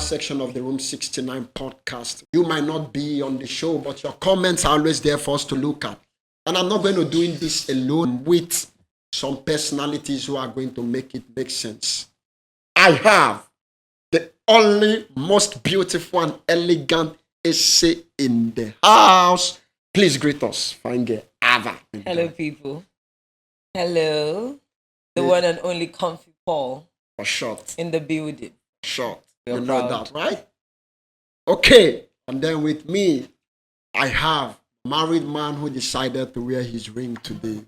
section of the Room 69 podcast. You might not be on the show, but your comments are always there for us to look at. And I'm not going to do this alone with some personalities who are going to make it make sense. I have the only most beautiful and elegant essay in the house. Please greet us, fine girl, Ava. Hello, people. Hello. The one and only Comfy Paul. For short. In the building. Short. We're you know proud. that, right? Okay. And then with me, I have a married man who decided to wear his ring today.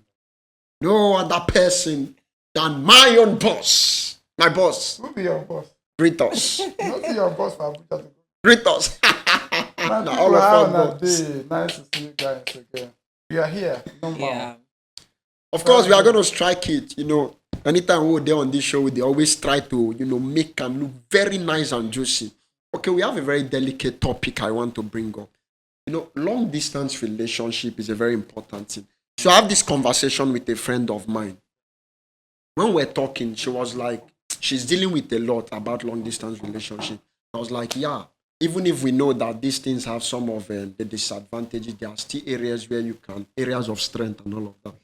No other person than my own boss. My boss. Who be your boss? Greet us. Not your boss for Abuja to go. Greet us. Man, Now, people all of are us on that boss. day. Nice to see you guys again. We are here. No more. Yeah. Of course, we are going to strike it. Anytime we're there on this show, they always try to, make them look very nice and juicy. Okay, we have a very delicate topic I want to bring up. Long distance relationship is a very important thing. So I have this conversation with a friend of mine. When we're talking, she was like, she's dealing with a lot about long distance relationship. I was like, yeah, even if we know that these things have some of the disadvantages, there are still areas where areas of strength and all of that.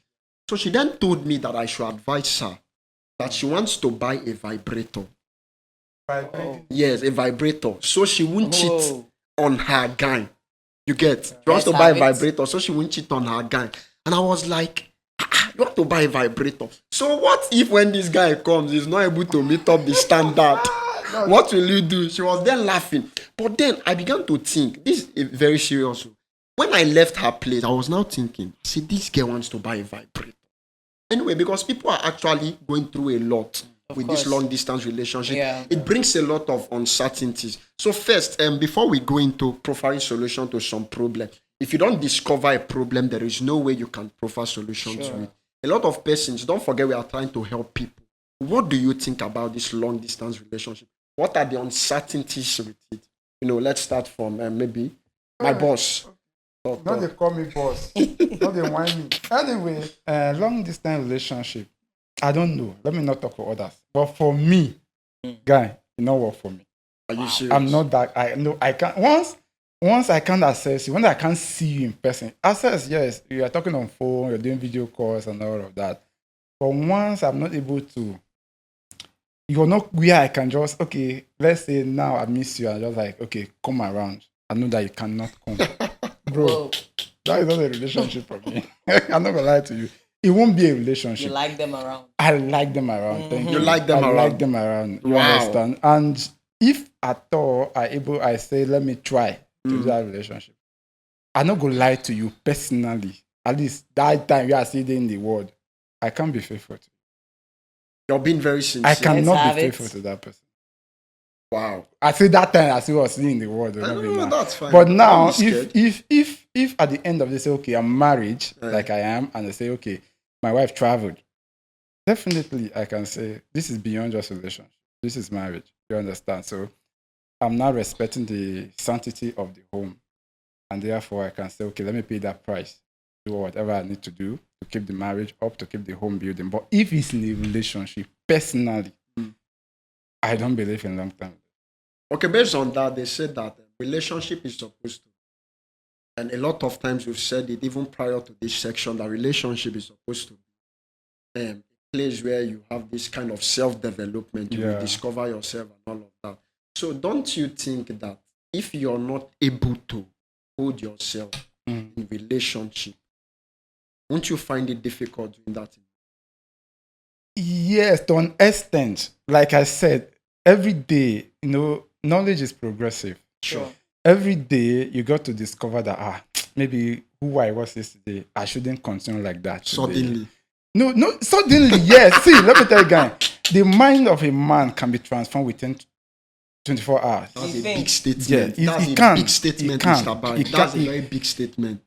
So she then told me that I should advise her that she wants to buy a vibrator. Vibrating. Yes, a vibrator. So she won't cheat Whoa. on her guy. You get? She wants to Let's buy a have it. vibrator so she won't cheat on her guy. And I was like, you want to buy a vibrator? So what if when this guy comes, he's not able to meet up the standard? What will you do? She was then laughing. But then I began to think, this is very serious. When I left her place, I was now thinking, see, this girl wants to buy a vibrator. Anyway, because people are actually going through a lot with this course. long distance relationship. Yeah. It brings a lot of uncertainties. So first, before we go into providing solution to some problem, if you don't discover a problem, there is no way you can provide solution to it. A lot of persons, don't forget we are trying to help people. What do you think about this long distance relationship? What are the uncertainties with it? Let's start from maybe my boss. Not they call me boss. Not they whine me. Anyway, long distance relationship. I don't know. Let me not talk for others. But for me, guy, it not work for me. Are you serious? I'm not that. I know I can't. Once I can't access you, when I can't see you in person, access, yes, you are talking on phone, you're doing video calls and all of that. But once I'm not able to, you're not where I can just, okay, let's say now I miss you, I'm just like, okay, come around. I know that you cannot come. Bro, Whoa. that is not a relationship for me. I'm not gonna lie to you. It won't be a relationship. You like them around. I like them around. Thank you. You like them I around? like them around. You Wow. understand? And if at all I say, let me try to do that relationship. I'm not gonna lie to you personally. At least that time you are sitting in the world, I can't be faithful to you. You're being very sincere. I cannot have be it. faithful to that person. Wow. I say that time I still was sitting in the world. I not be know, mad. that's fine. But now, Don't be scared. if at the end of this, say, okay, I'm married, like I am, and I say, okay, my wife traveled, definitely I can say this is beyond just relationship. This is marriage. You understand? So I'm now respecting the sanctity of the home, and therefore I can say, okay, let me pay that price, do whatever I need to do to keep the marriage up, to keep the home building. But if it's in a relationship, personally, I don't believe in long term. Okay, based on that, they said that relationship is supposed to, and a lot of times we've said it even prior to this section, that relationship is supposed to be a place where you have this kind of self-development, you will Yeah. discover yourself and all of that. So don't you think that if you're not able to hold yourself in relationship, won't you find it difficult doing that? Yes, to an extent. Like I said, every day, knowledge is progressive. Sure. Every day, you got to discover that, maybe who I was yesterday, I shouldn't continue like that today. Suddenly. No, suddenly, yes. See, let me tell you, guys, the mind of a man can be transformed within 24 hours. That's a You think? big statement. Yeah, That's it a can. big statement, It can. Mr. Barry. It That's can. a very big statement.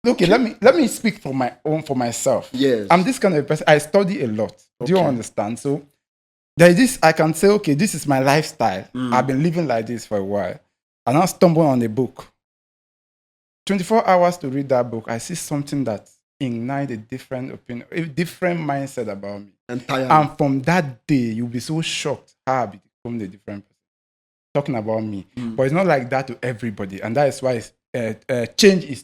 Okay, let me speak for myself. Yes. I'm this kind of person. I study a lot. Do you Okay. understand? So there is this. I can say, okay, this is my lifestyle. I've been living like this for a while, and I stumble on a book. 24 hours to read that book, I see something that ignite a different opinion, a different mindset about me. Entirely. And from that day, you'll be so shocked how I become a different person. talking about me. But it's not like that to everybody. And that is why change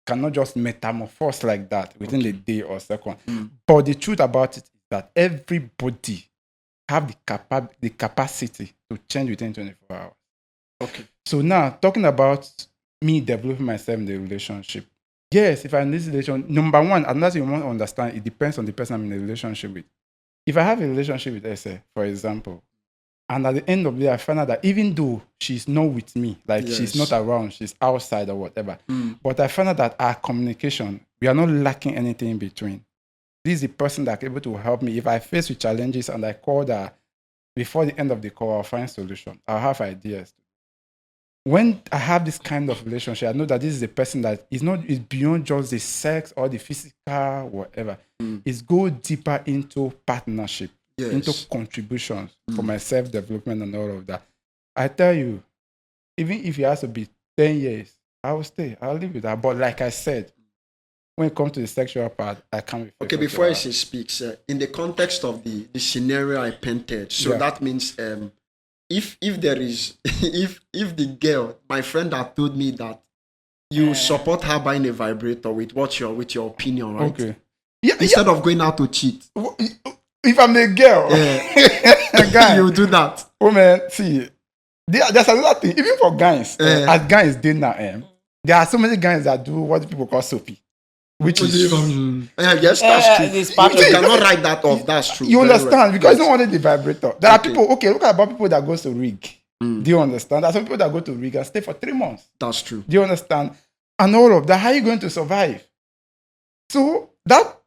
cannot just metamorphose like that within a day or second. But the truth about it is that everybody have the capacity to change within 24 hours. Okay. So now, talking about me developing myself in the relationship. Yes, if I'm in this relationship, number one, unless you want to understand, it depends on the person I'm in a relationship with. If I have a relationship with Ese, for example, and at the end of the day, I find out that even though she's not with me, like she's not around, she's outside or whatever, but I find out that our communication, we are not lacking anything in between. This is the person that's able to help me. If I face with challenges and I call her, before the end of the call, I'll find solution. I'll have ideas. When I have this kind of relationship, I know that this is a person that is beyond just the sex or the physical, whatever. It's go deeper into partnership, into contributions for my self-development and all of that. I tell you, even if it has to be 10 years, I will stay. I'll live with that. But like I said, when it comes to the sexual part, I can't be. Okay, before she speaks, in the context of the scenario I painted, so that means if there is if the girl, my friend that told me that you support her buying a vibrator with your opinion, right? Okay. Yeah, instead of going out to cheat. If I'm a girl, guy, you do that. Oh man, see, there's another thing. Even for guys, as guys did now, there are so many guys that do what people call soapy. Which is yes, that's true. You cannot write that off. That's true. You understand? Because you don't want the vibrator. There are people. Okay, look about people that go to rig. Do you understand? There are some people that go to rig and stay for 3 months. That's true. Do you understand? And all of that. How are you going to survive? So that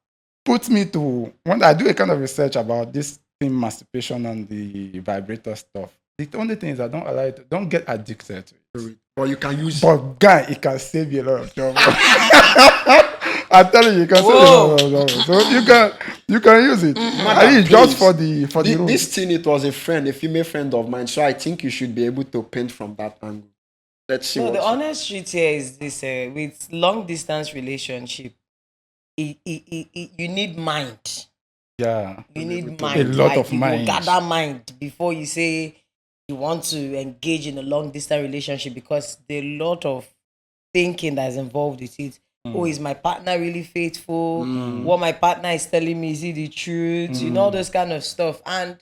puts me to when I do a kind of research about this thing, masturbation and the vibrator stuff. The only thing is I don't allow it. Don't get addicted to it. But you can use. But guy, it can save you a lot of trouble. I'm telling you, you can save you a lot of trouble. So you can use it. I mean, just for the room. This thing, it was a female friend of mine. So I think you should be able to paint from that angle. Let's see. No, the honest truth here is this: with long distance relationship, you need mind. Yeah, you need mind. A lot of mind. You gather mind before you say you want to engage in a long distance relationship, because there's a lot of thinking that is involved with it. Oh, is my partner really faithful? What my partner is telling me, is it the truth? You know, all those kind of stuff. And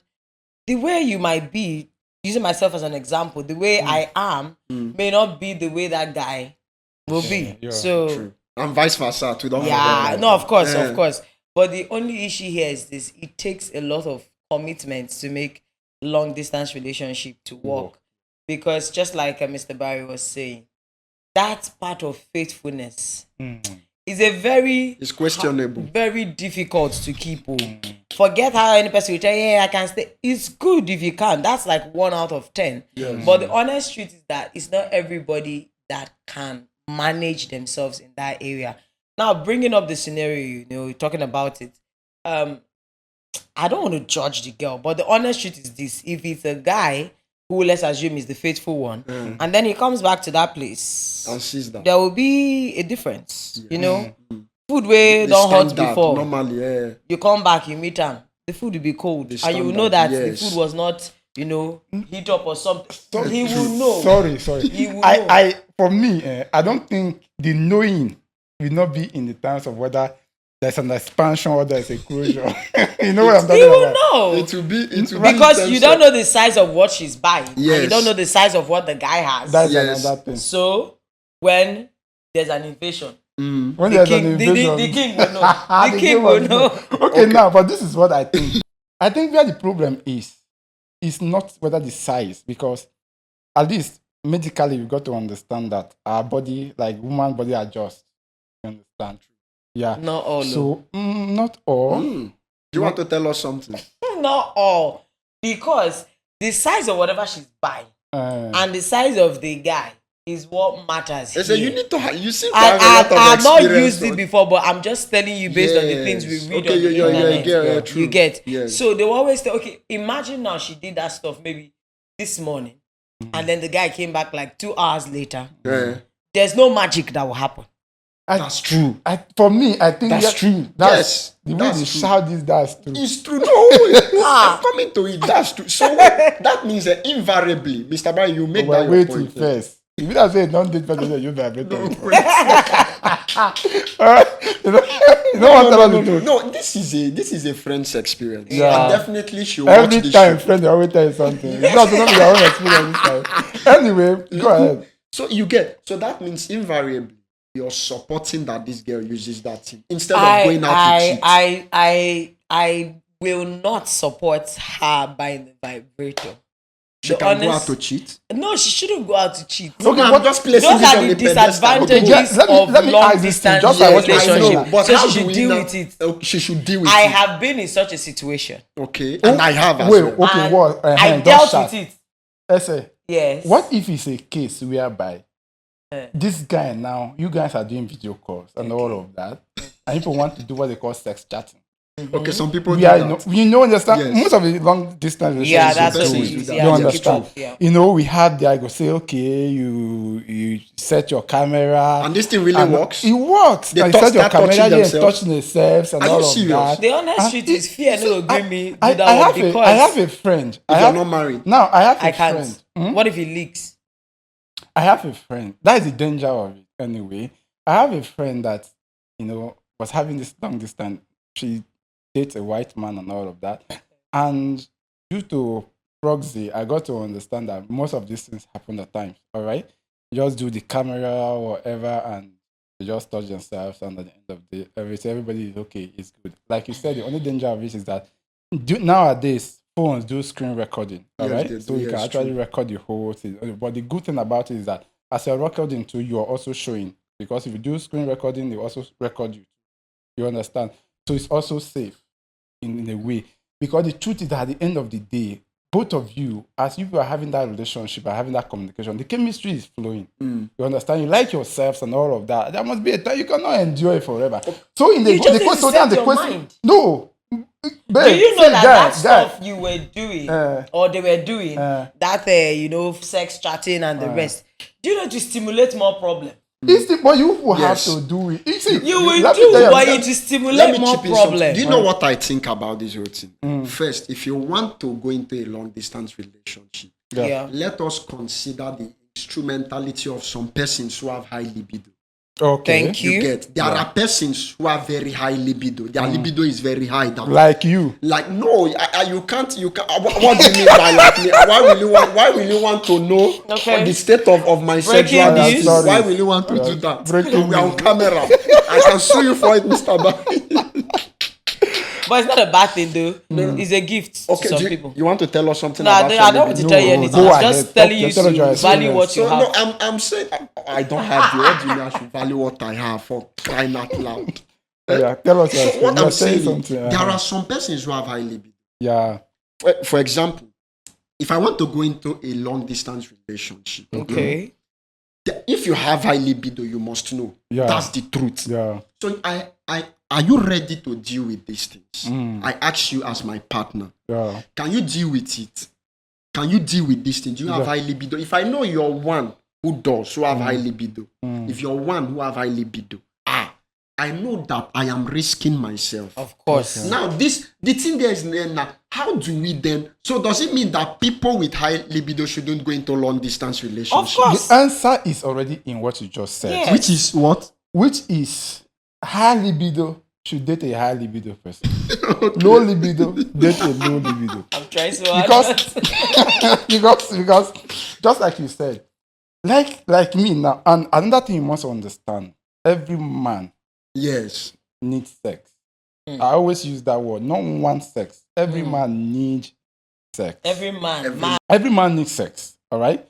the way you might be, using myself as an example, the way I am may not be the way that guy will be. Yeah, so true. And vice versa too. Of course. But the only issue here is this: it takes a lot of commitment to make long distance relationship to work. Because just like Mr. Barry was saying, that part of faithfulness is it's questionable, very difficult to keep. Forget how any person will tell you, I can stay. It's good if you can. That's like 1 out of 10. Yes. But the honest truth is that it's not everybody that can manage themselves in that area. Now, bringing up the scenario, talking about it, I don't want to judge the girl, but the honest truth is this: if it's a guy who, let's assume, is the faithful one, and then he comes back to that place, and sees that, there will be a difference. Food where don't hot before. Normally, you come back, you meet him, the food will be cold, and you will know that the food was not, heat up or something. He will know. Sorry. He will know. For me, I don't think the knowing will not be in the terms of whether there's an expansion or there's a closure. You know what I'm talking about? He will know. It will be because you don't know the size of what she's buying. Yes. And you don't know the size of what the guy has. That's another thing. So when there's an invasion, when there's an invasion, the king will know. The king will know. Okay, now, but this is what I think. I think where the problem is not whether the size, because at least medically you've got to understand that our body, like woman body, adjusts. You understand? Yeah. Not all. So, not all. Do you want to tell us something? Not all. Because the size of whatever she's buying and the size of the guy is what matters. So you need to you seem to have a lot of experience. I've not used it before, but I'm just telling you based on the things we read on the internet. You get. Yes. So they will always say, okay, imagine now she did that stuff maybe this morning, and then the guy came back like 2 hours later. There's no magic that will happen. That's true. For me, I think That's true. That's, Yes, the way that's they true. shout this, that's true. It's true. No, I'm coming to it. That's true. So that means that invariably, Mr. Brian, you make We're that your waiting point. first. If you don't say don't date person, you vibrate. No, Alright? You know what I'm telling you? no, this is a friend's experience. Yeah. And definitely she watch Every this time, show. friend, they always tell you something. It's not your own experience this time. Anyway, go ahead. So that means invariably you're supporting that this girl uses that thing instead of going out to cheat. I will not support her buying the vibrator. She can go out to cheat. No, she shouldn't go out to cheat. Okay, I'm what- just placing Those this are on the the pedestal. disadvantages let me of long ask this thing, distance just like what you're I saying. relationship. know, but So how she do should we deal now- with it. She should deal with I it. have been in such a situation. Okay, and I have as Wait, well. okay, And what? I Don't dealt shout. with it. Let's say, Yes. what if it's a case whereby Eh. this guy now, you guys are doing video calls and all of that, and people want to do what they call sex chatting. Okay, some people do We are, that. you know, understand? Yes. Most of the long distance Yeah, relationships that's do what it it is. is. You Yeah, you keep understand? up, yeah. You know, we had the I go say, okay, you set your camera. And this thing really and works. It works. They Now, you touch- set your start camera, touching yeah, themselves. touching themselves and Are you all of serious? that. The honest And truth is fear no agree me do I that one have because I have a friend. If I you're have, not married. now I have a I can't. friend. Hmm? What if it leaks? I have a friend. That is the danger of it. Anyway, I have a friend that was having this long distance. She dates a white man and all of that, and due to proxy, I got to understand that most of these things happen at times. All right, you just do the camera or whatever, and they just touch themselves, and at the end of the day, everybody is okay. It's good. Like you said, the only danger of it is that nowadays phones do screen recording. All Yes, right, they so do, you can yes, actually true. record the whole thing. But the good thing about it is that as you're recording too, you are also showing, because if you do screen recording, they also record you. You understand? So it's also safe in a way. Because the truth is that at the end of the day, both of you, as if you are having that relationship and having that communication, the chemistry is flowing. You understand? You like yourselves and all of that. There must be a time you cannot enjoy it forever. So in the You just need to so set now the your question, mind. no. Babe, Do you know see, that guy, stuff you were doing or they were doing, that sex chatting and the rest, do you know to stimulate more problem? but you will Yes. have to do it. You see, You will let me do, tell you- but it will Let stimulate me more chip in something. problem. Do you know what I think about this whole thing? First, if you want to go into a long distance relationship, Yeah. let us consider the instrumentality of some persons who have high libido. Okay. Thank You you. get there are persons who are very high libido. Their libido is very high. Like you. Like no, you can't. What do you mean by like me? Why will you want to know Okay. the state of my Breaking sexual news. activity? Sorry. Why will you want to do that? Breaking We are on news. camera. I can sue you for it, Mr. Barry. But it's not a bad thing though. It's a gift to Okay, some do you, people. you want to tell us something No, about I don't want to No, tell you no, anything. go I'm just ahead. telling you Tell us your to value what you So have. no, I'm saying I don't have you. What do you mean I should value what I have for crying out loud? Yeah, tell us your So what you're I'm saying is, something. there are some persons who have high libido. Yeah. For example, if I want to go into a long distance relationship, Okay. if you have high libido, you must know. Yeah. That's the truth. Yeah. So are you ready to deal with these things? I ask you as my partner, Yeah. can you deal with it? Can you deal with these things? Do you have high libido? If I know you're one who have high libido, if you're one who have high libido, I know that I am risking myself. Of course. Now, the thing there is now, how do we then? So does it mean that people with high libido shouldn't go into long distance relationships? Of course. The answer is already in what you just said. Yeah. Which is what? Which is high libido should date a high libido person. Low libido, date a low libido. I'm trying so hard. Because just like you said, like me now, and another thing you must understand, every man Yes. needs sex. I always use that word. Not one sex. Every man needs sex. Every man. Every man needs sex. All right.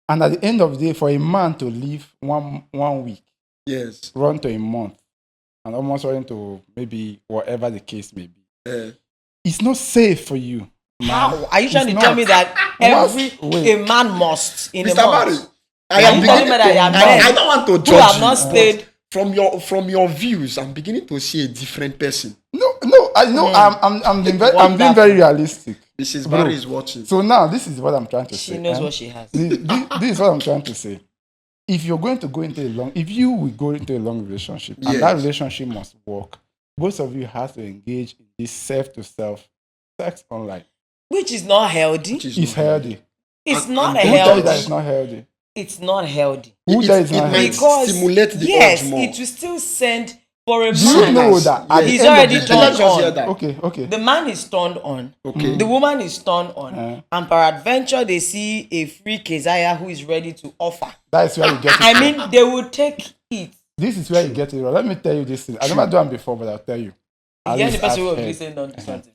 And at the end of the day, for a man to live one week, Yes. run to a month, and almost run to maybe whatever the case may be, it's not safe for you. Man. How? Are you trying It's to tell not. me that Wait. a man must in a Mr. Barry, month? I Are am you beginning telling me that to, there are men I don't want to who judge have you, not but stayed? from your views, I'm beginning to see a different person. No, I know. I'm being very Wonderful. realistic. Mrs. Bro. Barry is watching. So now this is what I'm trying to say. She knows what she has. This is what I'm trying to say. if you're going to go into if you will go into a long relationship and that relationship must work, both of you have to engage in this self-to-self sex online. Which is not healthy. It's healthy. It's not Who tell you that healthy. it's not healthy? It's not healthy. Who tell you it's It not might healthy? Because stimulate the yes, urge more. it will still send for a Do you man. know that at the He's end of already the turned day- Let's just hear on. that. Okay. The man is turned on. Okay. The woman is turned on. And peradventure, they see a free Keziah who is ready to offer. That is where you get it. I mean, they will take it. This is where you get it wrong. Let me tell you this thing. I never done before, but I'll tell you. At Again, the least person who I've will heard. listen on something.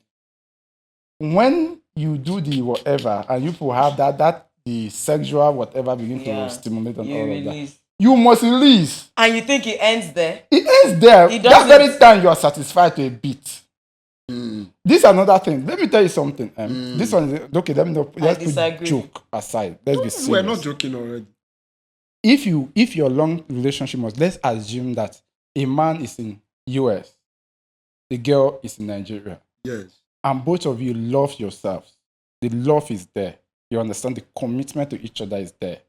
When you do the whatever and you will have that the sexual whatever begin Yeah. to stimulate and You all of that, release. you must release. And you think it ends there? It ends there. It That doesn't. very time you are satisfied to a bit. Mm. This is another thing. Let me tell you something. This one is okay. Let me know. Let's put disagree. joke aside. Let's be serious. We're not joking already. If your long relationship must, let's assume that a man is in US, the girl is in Nigeria, Yes. and both of you love yourselves. The love is there. You understand the commitment to each other is there.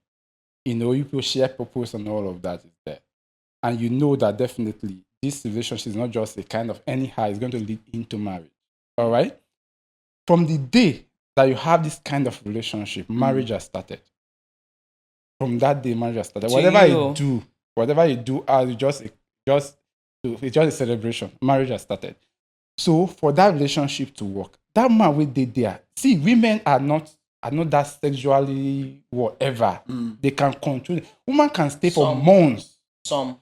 You know, you people share purpose and all of that is there. And you know that definitely this relationship is not just a kind of anyhow, it's going to lead into marriage. All right? From the day that you have this kind of relationship, marriage has started. From that day, marriage has started. To Whatever you. you do, it's just a celebration. Marriage has started. So for that relationship to work, that man will be there. See, women are not that sexually whatever. They can control. Woman can stay for Some. months. Some.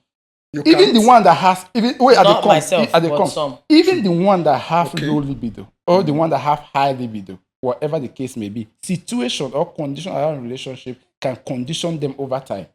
You Even can't. the one that has Not myself, but some. even the one that have Okay. low libido or the one that have high libido, whatever the case may be, situation or condition around relationship can condition them over time.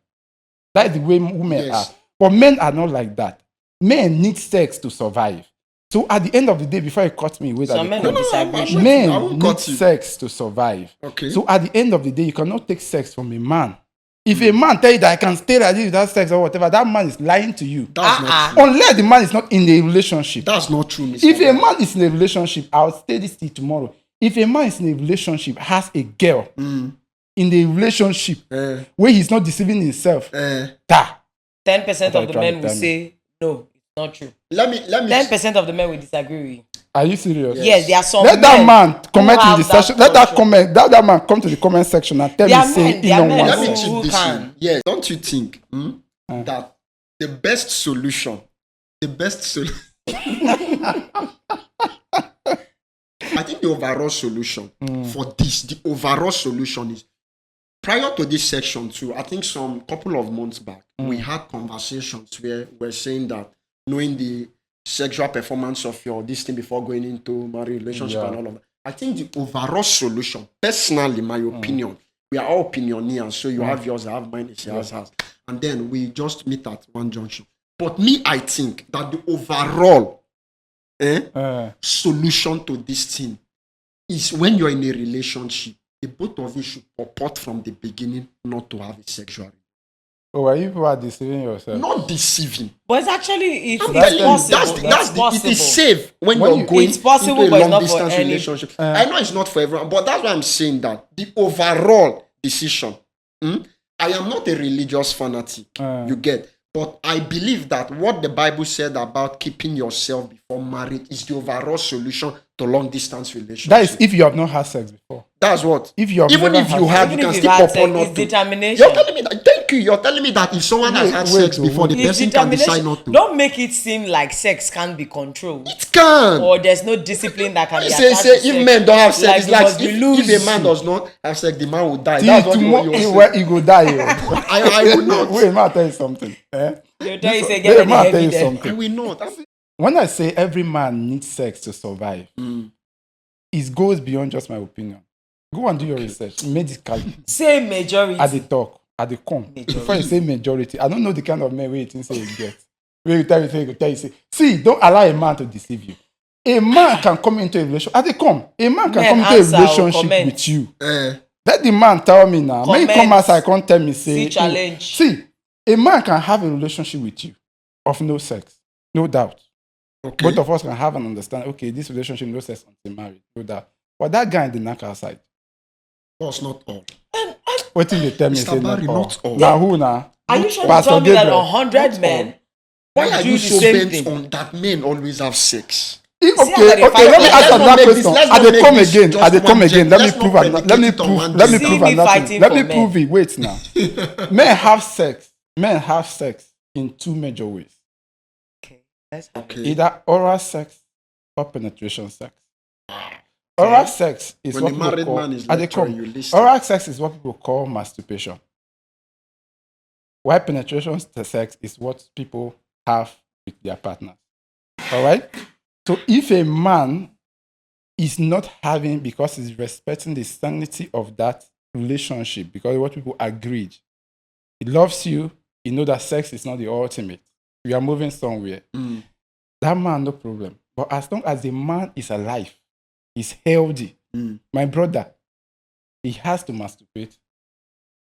That is the way women Yes. are. But men are not like that. Men need sex to survive. So at the end of the day, before you cut me away, Some men will disagree. I men won't need cut you. sex to survive. Okay. So at the end of the day, you cannot take sex from a man. If a man tell you that I can stay like this without sex or whatever, that man is lying to you. That's not true. Unless the man is not in a relationship. That's not true, Mr. If a man is in a relationship, I'll say this till tomorrow. If a man is in a relationship, has a girl in the relationship where he's not deceiving himself, 10% of the men will tell me. say, no, it's not true. let me 10% of the men will disagree with you. are you serious? Yes, there are some Let that men man comment who in the have that section. Let that control. comment. Let that man come to the comment section and tell There me are say men, he there are don't men want let me who- sex. chip who this can? in. Yes. Don't you think that the best solution, I think the overall solution for this, the overall solution is prior to this section too. I think some couple of months back, we had conversations where we're saying that knowing the sexual performance of your this thing before going into marriage relationship Yeah. and all of that. I think the overall solution, personally, my opinion, we are all opinioneers, so you have yours, I have mine, she has hers, and then we just meet at one junction. But me, I think that the overall solution to this thing is when you're in a relationship, the both of you should purport from the beginning not to have a sexual relationship. Oh, are you people are deceiving yourself? Not deceiving. But it's actually, it's I'm telling you, possible. it is safe when When you're you- going It's possible, into but a it's long not for distance any- relationship. I know it's not for everyone, but that's why I'm saying that the overall decision. I am not a religious fanatic, you get, but I believe that what the Bible said about keeping yourself before marriage is the overall solution to long distance relationship. That is if you have not had sex before. That's what. If you have Even never if you had have, you Even can if still you've had purport sex, not it's to. determination. You're telling me that. Thank you. You're telling me that if someone has had sex before, the It's person can decide determination. not to. Don't make it seem like sex can't be controlled. It can. Or there's no discipline that can be Say, attached to if sex. men don't have sex, Like it's you like must be if loose. a man does not have sex, the man will die. See, That's what tomorrow you're saying. where you go die. Oh. I will not. Wait, man, tell you something. They'll tell you, say, Wait, get the man, tell heavy you there. I something. will not. When I say every man needs sex to survive, it goes beyond just my opinion. Go and do your research medically. Say majority. At the talk, at the come. Before you say majority, I don't know the kind of men where you think say you get. Where you tell you say, see, don't allow a man to deceive you. A man can come into a relationship. At the come, a man can Men come into answer a or relationship comment. with you. Eh, Let the man tell me now. When you come Comment. outside, can't tell me say. See challenge. See, a man can have a relationship with you of no sex, no doubt. okay. Both of us can have an understanding. Okay, this relationship no sex until married, no doubt. But that guy in the knack outside, That's not all. what did they tell me? Mr. Say Barry, not all. not all. Now who now? Are you sure to Pastor tell me that Gabriel. 100 men Why are do you the so same bent thing? on that men always have sex? Okay, that okay. they fight Let me for- ask let's another not make question. this- let's I not dey make come this again. just I dey one come again. gender. Let me Let's prove. not Let me predicate it on prove. one Let me gender. prove See me another thing. fighting Let for me men. prove it. Wait now. Men have sex. Men have sex in two major ways: Okay, let's have it. Okay. either oral sex or penetration sex. Oral sex is When what a people married call. man is I dey lecturing, come. you listen. Oral sex is what people call masturbation. While penetration sex is what people have with their partners. All right? So if a man is not having, because he's respecting the sanctity of that relationship, because what people agreed, he loves you, he knows that sex is not the ultimate. We are moving somewhere. Mm. That man, no problem. But as long as the man is alive, he's healthy, Mm. my brother, he has to masturbate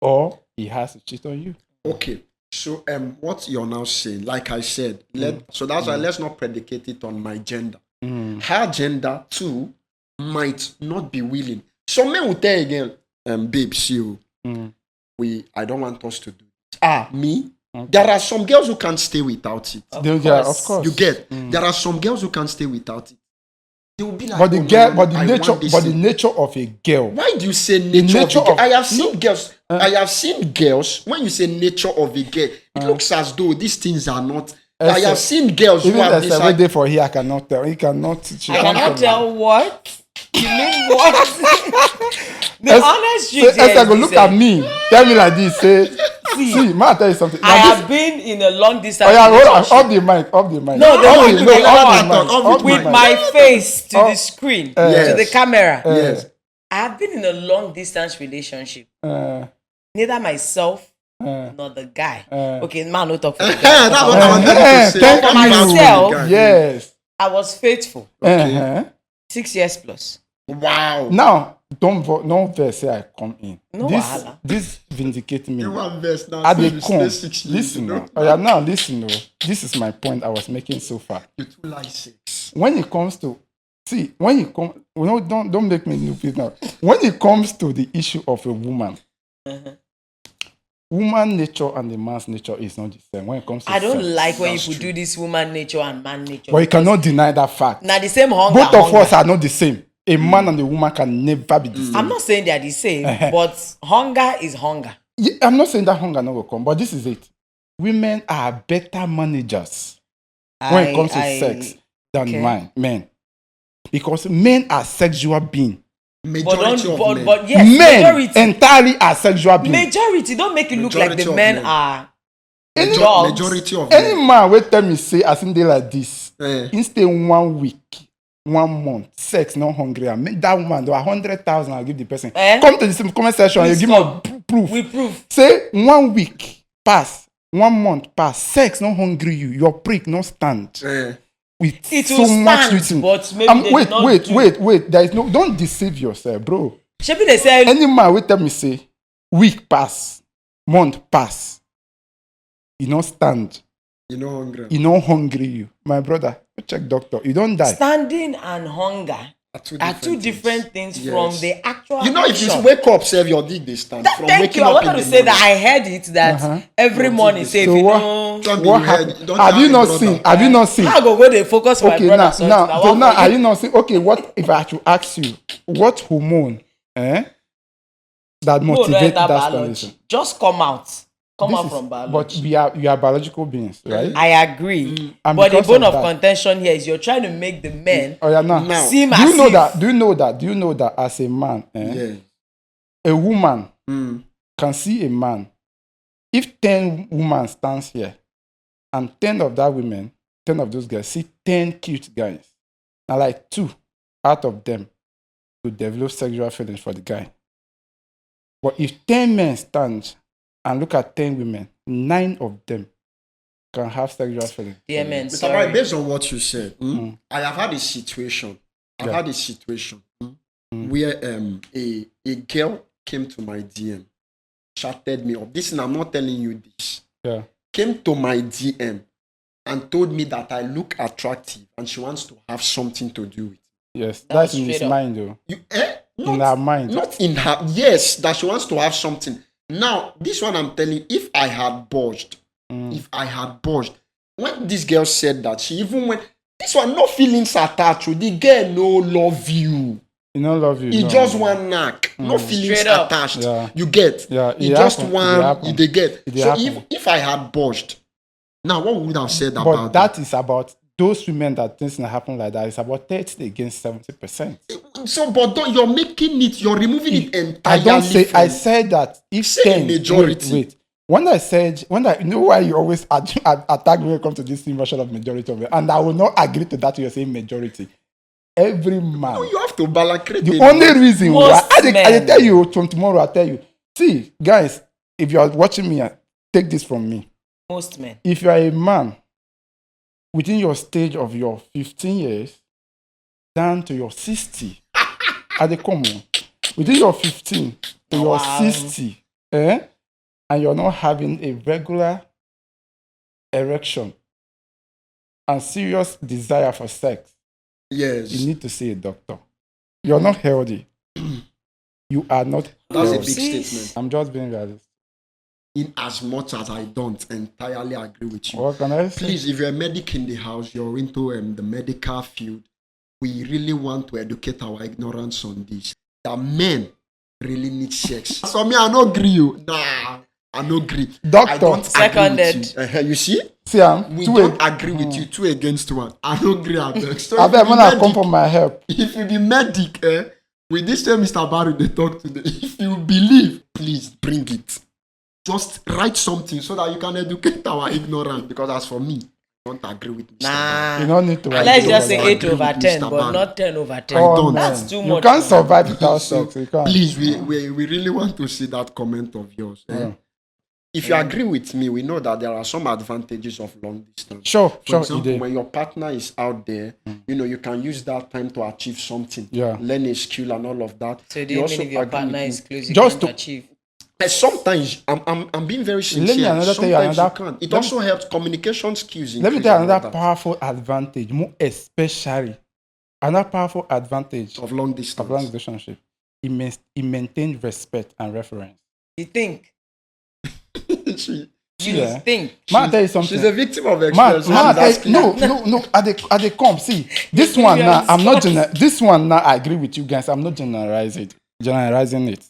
or he has to cheat on you. Okay. So what you're now saying, like I said, so that's why let's not predicate it on my gender. Her gender too might not be willing. Some men will tell again, babe, see you. I don't want us to do it. Me. Okay. There are some girls who can't stay without it. Yeah, of course. You get. There are some girls who can't stay without it. They will be like, But the "Oh, girl, no, but the I nature, want this but the thing." nature of a girl. Why do you say nature, nature of a girl? of- I have seen girls. I have seen girls. When you say nature of a girl, it looks as though these things are not. I have seen girls who Even have there's this. a way for here, I cannot tell. He cannot. She I can't cannot tell. tell what. You mean what? The honest Say, truth here Esther, is go this, look at me. Tell me like this. Say, See, see, man, I tell you something. I Now this- have been in a long distance Oh yeah, hold on. relationship Off the mic. Off the mic. No, they off won't the, do no, it. off Off the it, mic. off Off it, the with mic. my face to Oh, the screen, yes. to the camera. Yes. I have been in a long distance relationship. Uh, Neither myself uh, nor the guy. uh. Okay, man, no talk for the That's guy. what I wanted to say. Thank For Come back you. to myself, the guy. Yes. I was faithful. Okay. Uh-huh. 6 years plus. Wow. Now, don't verse say I come in. No this, wahala. this vindicate me. You want verse now? I so dey you come. stay 6 years, Listen you know? now. Oh yeah, now listen. No. This is my point I was making so far. You too like sex. When it comes to when you come, no, don't make me new please now. When it comes to the issue of a woman, woman nature and the man's nature is not the same. When it comes to I don't sex. like when That's people true. do this woman nature and man nature. But you cannot deny that fact. Now the same hunger. Both of hunger. us are not the same. A man and a woman can never be the same. I'm not saying they are the same, but hunger is hunger. Yeah, I'm not saying that hunger not will come, but this is it. Women are better managers when it comes to sex than okay. men. Because men are sexual beings. Majority of men. But yes, Men majority. entirely are sexual beings. Majority. Don't make it look like Majority the of men men. are Major- dogs. majority of Any men. man will tell me say as in day like this, Eh. in stay 1 week, 1 month, sex, not hungry. I make that woman do 100,000. I'll give the person. Eh? Come to the comment section. Please You give come. me proof. We prove. Say 1 week pass, 1 month pass, sex not hungry you, your prick not stand. With It so will much stand, written. but maybe they wait, did not wait, do. wait. There is no. Don't deceive yourself, bro. Shebi they say Any man will tell me say week pass, month pass, you not stand, You know hungry. you not hungry you, my brother. Go check doctor. You don't die. standing and hunger are two different things Yes. from the actual. You know, if you action. wake up, save your dick, they stand. From Thank waking you. I up wanted in to the say that morning. I heard it that Uh-huh. every Your morning dick say is- if So you what- know. Don't be What your head. happened? Don't Have you tell not your seen? brother. Have you not seen? I go they focus for my Okay, brother. now, so now, I so want now, for are you. you not saying? Okay, what if I should ask you what hormone, that No, motivate enter that biology. stimulation? Just come out. Come This out is- from But biology. we are biological beings, right? I agree. And But the because bone of of that- contention here is you're trying to make the men Oh yeah, now. Now. seem Do you as know if that? Do you know that? Do you know that as a man, Yeah. a woman Mm. can see a man. If 10 women stands here, and 10 of that women, 10 of those guys see 10 cute guys, and like 2 out of them will develop sexual feelings for the guy. But if 10 men stand and look at 10 women, 9 of them can have sexual feelings. dear men, Mr. sorry. Barry, based on what you said, I have had a situation. I've Yeah. had a situation where a girl came to my DM, chatted me up. This and I'm not telling you this. Yeah. Came to my DM and told me that I look attractive and she wants to have something to do with. Yes, That that's was in his straight up. mind though. You In her mind. Not in her. Yes, that she wants to have something. Now, this one I'm telling you, if I had budged, when this girl said that, she even went, this one, no feelings attached. The girl no love you. He don't love you. He no. just one knack. No feelings Straight up. attached. Yeah. You get. Yeah, He it just happen, it one. happen. They get. It So happen. if I had budged, now what would I have said But about that is about those women that things that happen like that. It's about 30 against 70%. So, but don't, you're making it. You're removing it entirely. I don't say. I from- said that if Say 10 majority. Wait. When I you know why you always attack me when it comes to this version of majority of it, and I will not agree to that. You're saying majority. Every man. No, you have to balance. The only reason why Most I men. tell you from tomorrow, I tell you. See, guys, if you are watching me, take this from me. Most men. If you are a man within your stage of your 15 years down to your 60, at the common, within your 15 to your Wow. 60, and you're not having a regular erection and serious desire for sex, Yes. you need to see a doctor. You're not healthy. You are not That's a healthy. big Sis. statement. I'm just being realistic. In as much as I don't entirely agree with you. What can I say? Please, if you're a medic in the house, you're into the medical field, we really want to educate our ignorance on this. That men really need sex. So me, I don't agree you. Nah, I don't agree. Doctor. I don't Seconded. agree with you. You see? See, We two don't agree with you. 2 against 1. I don't agree. So I if bet you when be I come medic- for my help. if you be medic, with this same Mr. Barry they talk today, if you believe, please bring it. Just write something so that you can educate our ignorance. Because as for me, I don't agree with Mr. Barry. You Nah. don't need to. Let's Let's don't just say agree 8 with over 10, Mr. but Barry. not 10 over 10. I don't. That's man. too You much. can't man. survive without So, sex. You can't. please, we really want to see that comment of yours. Yeah. If you agree with me, we know that there are some advantages of long distance. Sure, For sure, example, you when your partner is out there, you can use that time to achieve something. Yeah. Learn a skill and all of that. So do You you also mean if your agree partner with is me. close, you Just can't to- achieve? Sometimes I'm being very sincere. Let me another tell you Sometimes another- you can't. It let also helps communication skills. Let me increase tell you and all another that powerful advantage, more especially another powerful advantage of long of distance. long relationship. It maintains respect and reference. You think? She- You Yeah. think? Man, I tell you something. She's a victim of Man, experience. man, She's asking- no. At the come. See, this one now. I'm not. This one now. I agree with you guys. I'm not generalizing it.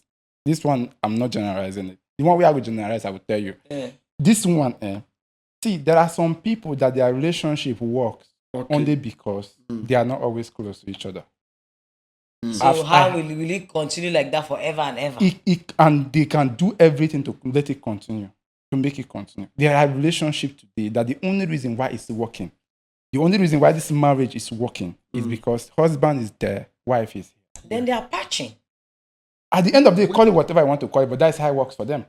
This one, I'm not generalizing it. The one we are generalize, I will tell you. Yeah. This one, see, there are some people that their relationship works Okay. only because they are not always close to each other. So how will it continue like that forever and ever? And they can do everything to let it continue, to make it continue. There are relationships today that the only reason why it's working, the only reason why this marriage is working is because husband is there, wife is here. Then they are patching. At the end of the day, call it whatever I want to call it, but that's how it works for them.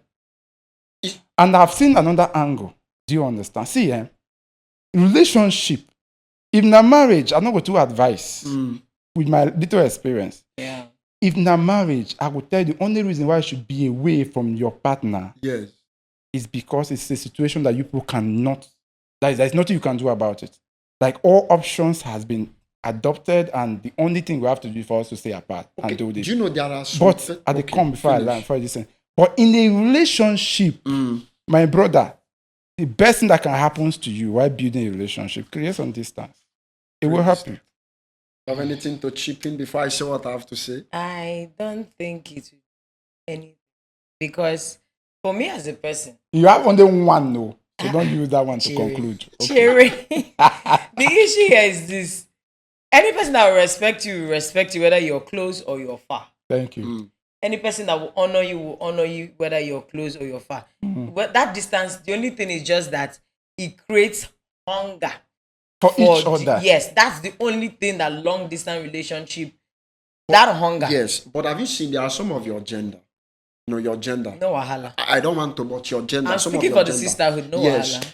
And I've seen another angle. Do you understand? See, relationship, if na marriage, I'm not going to advise with my little experience. Yeah. If na marriage, I will tell you the only reason why you should be away from your partner Yes. is because it's a situation that you people cannot, there's nothing you can do about it. Like all options has been adopted, and the only thing we have to do for us to stay apart Okay. and do this. Do you know there are some... But at the come before I learn, before I listen. But in a relationship, my brother, the best thing that can happen to you while building a relationship, create some distance. It will help you. Have anything to chip in before I say what I have to say? I don't think it will be anything. Because for me as a person, You have only one, no. So don't use that one to Cherry. conclude. Okay. Cherry, the issue here is this. Any person that will respect you whether you're close or you're far. Thank you. Any person that will honor you whether you're close or you're far. But that distance, the only thing is just that it creates hunger For each other. Yes, that's the only thing that long distance relationship, that hunger. Yes, but have you seen there are some of your gender? Your gender. No wahala. I don't want to, but your gender. I'm some speaking of your for the gender. sisterhood, no Yes. wahala.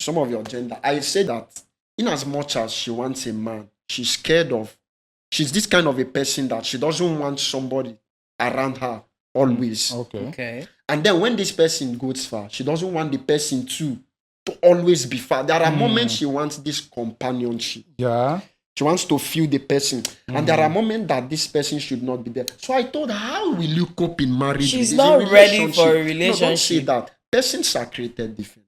Some of your gender. I say that in as much as she wants a man, she's this kind of a person that she doesn't want somebody around her always. Okay. And then when this person goes far, she doesn't want the person to always be far. There are moments she wants this companionship. Yeah. She wants to feel the person. And there are moments that this person should not be there. So I told her, how will you cope in marriage? She's It's not ready for a No, don't say relationship. that. Persons are created different.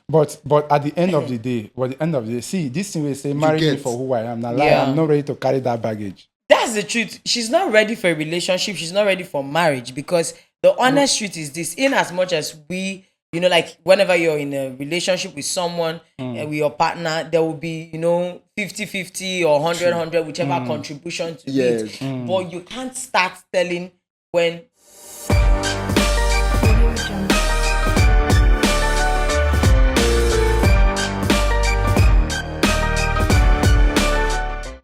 But at the end of the day, see, this thing will say, marry me get- for who I am. Now, Yeah. I'm not ready to carry that baggage. That's the truth. She's not ready for a relationship. She's not ready for marriage, because the honest truth is this: in as much as we, you know, like whenever you're in a relationship with someone, with your partner, there will be, you know, 50-50 or 100-100, whichever contribution to Yes. it. But you can't start telling when